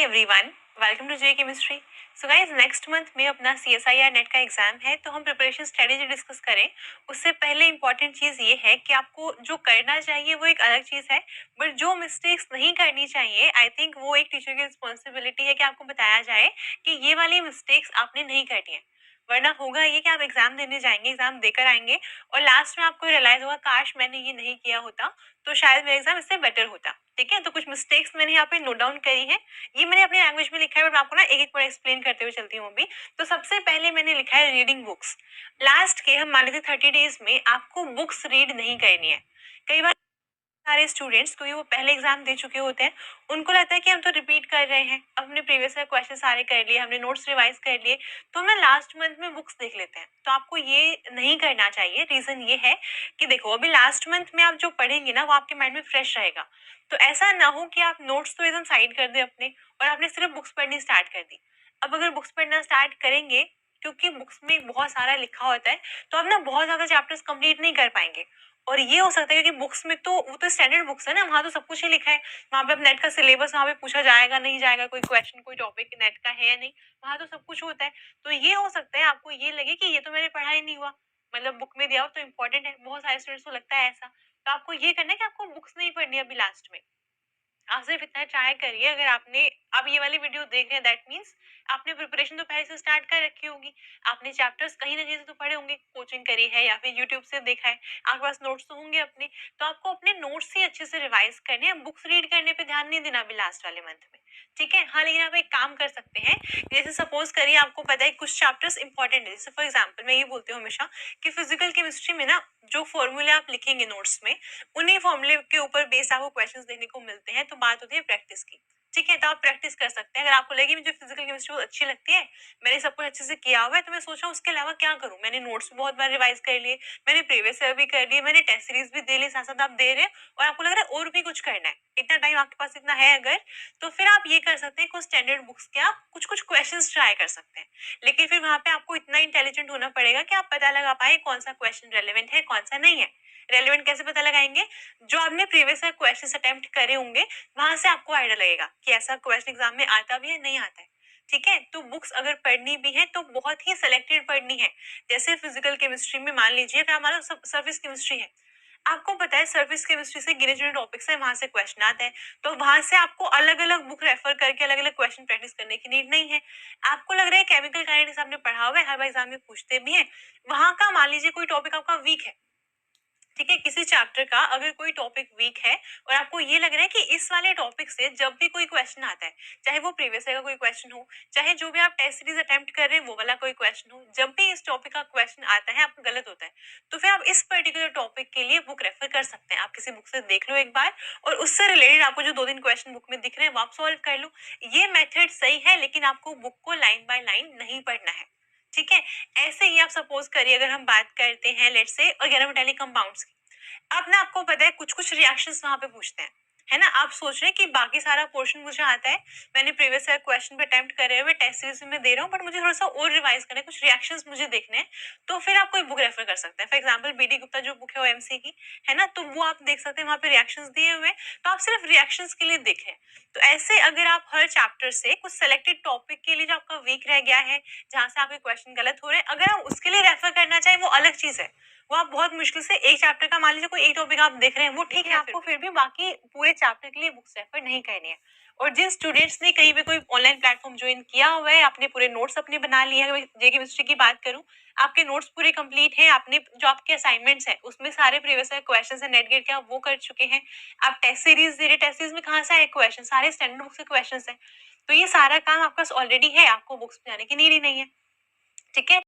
Everyone, welcome to J chemistry. So guys, next month में अपना CSIR net का exam है, तो हम प्रिपरेशन स्ट्रेटेजी डिस्कस करें। उससे पहले इंपॉर्टेंट चीज़ ये है कि आपको जो करना चाहिए वो एक अलग चीज़ है, बट जो मिस्टेक्स नहीं करनी चाहिए, आई थिंक वो एक टीचर की रिस्पॉन्सिबिलिटी है कि आपको बताया जाए कि ये वाली मिस्टेक्स आपने नहीं करनी है। वरना होगा ये कि आप एग्जाम देने जाएंगे, एग्जाम देकर आएंगे और लास्ट में आपको रियलाइज होगा काश मैंने ये नहीं किया होता, तो शायद मेरा एग्जाम इससे बेटर होता। ठीक है, तो कुछ मिस्टेक्स मैंने यहाँ पे नोट डाउन करी है। ये मैंने अपनी लैंग्वेज में लिखा है, बट मैं आपको ना एक एक बार एक्सप्लेन करते हुए चलती हूँ अभी। तो सबसे पहले मैंने लिखा है रीडिंग बुक्स। लास्ट के हम मान लेते 30 डेज में आपको बुक्स रीड नहीं करनी है। कई बार सारे स्टूडेंट्स, क्योंकि वो पहले एग्जाम दे चुके होते हैं, उनको लगता है कि हम तो रिपीट कर रहे हैं, अपने प्रीवियस ईयर क्वेश्चन सारे कर लिए, हमने नोट्स रिवाइज कर लिए, तो हम ना लास्ट मंथ में बुक्स देख लेते हैं। तो आपको ये नहीं करना चाहिए। रीजन ये है कि देखो, अभी लास्ट मंथ में आप जो पढ़ेंगे ना वो आपके माइंड में फ्रेश रहेगा। तो ऐसा ना हो कि आप नोट्स तो एकदम साइड कर दें अपने और आपने सिर्फ बुक्स पढ़नी स्टार्ट कर दी। अब अगर बुक्स पढ़ना स्टार्ट करेंगे, क्योंकि बुक्स में बहुत सारा लिखा होता है, तो आप ना बहुत ज्यादा चैप्टर्स कंप्लीट नहीं कर पाएंगे। और ये हो सकता है क्योंकि बुक्स में तो वो तो स्टैंडर्ड बुक्स है ना, वहाँ तो सब कुछ ही लिखा है। वहाँ पे अब नेट का सिलेबस वहाँ पे पूछा जाएगा नहीं जाएगा, कोई क्वेश्चन कोई टॉपिक नेट का है या नहीं, वहाँ तो सब कुछ होता है। तो ये हो सकता है आपको ये लगे कि ये तो मैंने पढ़ा ही नहीं हुआ, मतलब बुक में दिया हो तो इम्पोर्टेंट है। बहुत सारे स्टूडेंट्स को लगता है ऐसा। तो आपको ये करना है कि आपको बुक्स नहीं पढ़नी अभी लास्ट में। आप सिर्फ इतना ट्राई करिए, अगर आपने अब ये वाली वीडियो देख रहे हैं, दैट मीन्स आपने प्रिपरेशन तो पहले से स्टार्ट कर रखी होगी। आपने चैप्टर्स कहीं ना कहीं से तो पढ़े होंगे, कोचिंग करी है या फिर यूट्यूब से देखा है, आपके पास नोट्स तो होंगे अपने। तो आपको अपने नोट्स ही अच्छे से रिवाइज करने हैं, बुक्स रीड करने पे ध्यान नहीं देना अभी लास्ट वाले मंथ में। ठीक है, हाँ, लेकिन आप एक काम कर सकते हैं। जैसे सपोज करिए आपको पता है कुछ चैप्टर्स इंपॉर्टेंट है, जैसे फॉर एग्जाम्पल मैं ये बोलती हूँ हमेशा कि फिजिकल केमिस्ट्री में ना जो फॉर्मूले आप लिखेंगे नोट्स में, उन्हीं फॉर्मूले के ऊपर बेस आपको क्वेश्चंस देखने को मिलते हैं। तो बात होती है प्रैक्टिस की। ठीक है, तो आप प्रैक्टिस कर सकते हैं। अगर आपको लगे मुझे फिजिकल केमिस्ट्री बहुत अच्छी लगती है, मैंने सब कुछ अच्छे से किया हुआ है, तो मैं सोच रहा हूँ उसके अलावा क्या करूँ। मैंने नोट्स बहुत बार रिवाइज कर लिए, मैंने प्रीवियस ईयर भी कर लिए, मैंने टेस्ट सीरीज भी दे ली, साथ साथ आप दे रहे हैं और आपको लग रहा है और भी कुछ करना है, इतना टाइम आपके पास इतना है अगर, तो फिर आप ये कर सकते हैं, कुछ स्टैंडर्ड बुक्स के आप कुछ कुछ क्वेश्चन ट्राई कर सकते हैं। लेकिन फिर वहां पे आपको इतना इंटेलिजेंट होना पड़ेगा कि आप पता लगा पाए कौन सा क्वेश्चन रेलिवेंट है कौन सा नहीं है। रेलिवेंट कैसे पता लगाएंगे? जो आपने प्रीवियस ईयर क्वेश्चन अटेम्प्ट करे होंगे, वहां से आपको आइडिया लगेगा कि ऐसा क्वेश्चन एग्जाम में आता भी है नहीं आता है। ठीक है, तो बुक्स अगर पढ़नी भी है तो बहुत ही सिलेक्टेड पढ़नी है। जैसे फिजिकल केमिस्ट्री में मान लीजिए कि हमारा सर्फेस केमिस्ट्री है, आपको पता है सर्फेस केमिस्ट्री से गिने चुने टॉपिक्स है, वहां से क्वेश्चन आते हैं। तो वहां से आपको अलग अलग बुक रेफर करके अलग अलग क्वेश्चन प्रैक्टिस करने की नीड नहीं है। आपको लग रहा है केमिकल काइनेटिक्स आपने पढ़ा हुआ है, हर बार एग्जाम में पूछते भी हैं, वहां का मान लीजिए कोई टॉपिक आपका वीक है। ठीक है, किसी चैप्टर का अगर कोई टॉपिक वीक है और आपको ये लग रहा है कि इस वाले टॉपिक से जब भी कोई क्वेश्चन आता है, चाहे वो प्रीवियस ईयर का कोई क्वेश्चन हो, चाहे जो भी आप टेस्ट सीरीज अटेम्प्ट कर रहे हैं वो वाला कोई क्वेश्चन हो, जब भी इस टॉपिक का क्वेश्चन आता है आपको गलत होता है, तो फिर आप इस पर्टिकुलर टॉपिक के लिए बुक रेफर कर सकते हैं। आप किसी बुक से देख लो एक बार और उससे रिलेटेड आपको जो 2-3 क्वेश्चन बुक में दिख रहे हैं वो आप सॉल्व कर लो। ये मेथड सही है, लेकिन आपको बुक को लाइन बाय लाइन नहीं पढ़ना है। ठीक है, ऐसे ही आप सपोज करिए, अगर हम बात करते हैं लेट्स से ऑर्गेनोमेटालिक कंपाउंड्स की। अब ना आपको पता है कुछ कुछ रिएक्शंस वहां पे पूछते हैं, है ना। आप सोच रहे हैं कि बाकी सारा पोर्शन मुझे आता है, मैंने प्रीवियस ईयर क्वेश्चन पे अटेम्प्ट करे हुए टेस्ट सीरीज में दे रहा हूँ, बट मुझे थोड़ा सा और रिवाइज करना है, कुछ रिएक्शंस मुझे देखने हैं। तो फिर आप कोई बुक रेफर कर सकते हैं। फॉर एग्जाम्पल बीडी गुप्ता जो बुक है OMC की, है ना, तो वो आप देख सकते हैं, वहां पे रिएक्शंस दिए हुए हैं, तो आप सिर्फ रिएक्शंस के लिए देख रहे हैं। तो ऐसे अगर आप हर चैप्टर से कुछ सेलेक्टेड टॉपिक के लिए जो आपका वीक रह गया है, जहां से आपके क्वेश्चन गलत हो रहे हैं, अगर आप उसके लिए रेफर करना चाहे वो अलग चीज है। वो आप बहुत मुश्किल से एक चैप्टर का मान लीजिए कोई एक टॉपिक आप देख रहे हैं, वो ठीक है, आपको फिर भी बाकी पूरे चैप्टर के लिए बुक्स रेफर नहीं करनी है। और जिन स्टूडेंट्स ने कहीं पे कोई ऑनलाइन प्लेटफॉर्म ज्वाइन किया हुआ है, आपने पूरे नोट्स अपने बना लिए हैं, जे केमिस्ट्री की बात करूं, आपके नोट्स पूरे कंप्लीट हैं, आपने जो आपके असाइनमेंट्स हैं उसमें सारे प्रीवियस ईयर क्वेश्चंस है नेट गेट के, आप वो कर चुके हैं। आप टेस्ट सीरीज दे रहे, टेस्ट सीरीज में कहाँ से आए क्वेश्चन? सारे स्टैंडर्ड बुक्स के क्वेश्चन है। तो ये सारा काम आपका ऑलरेडी है, आपको बुक्स में जाने की नीड ही नहीं है। ठीक है।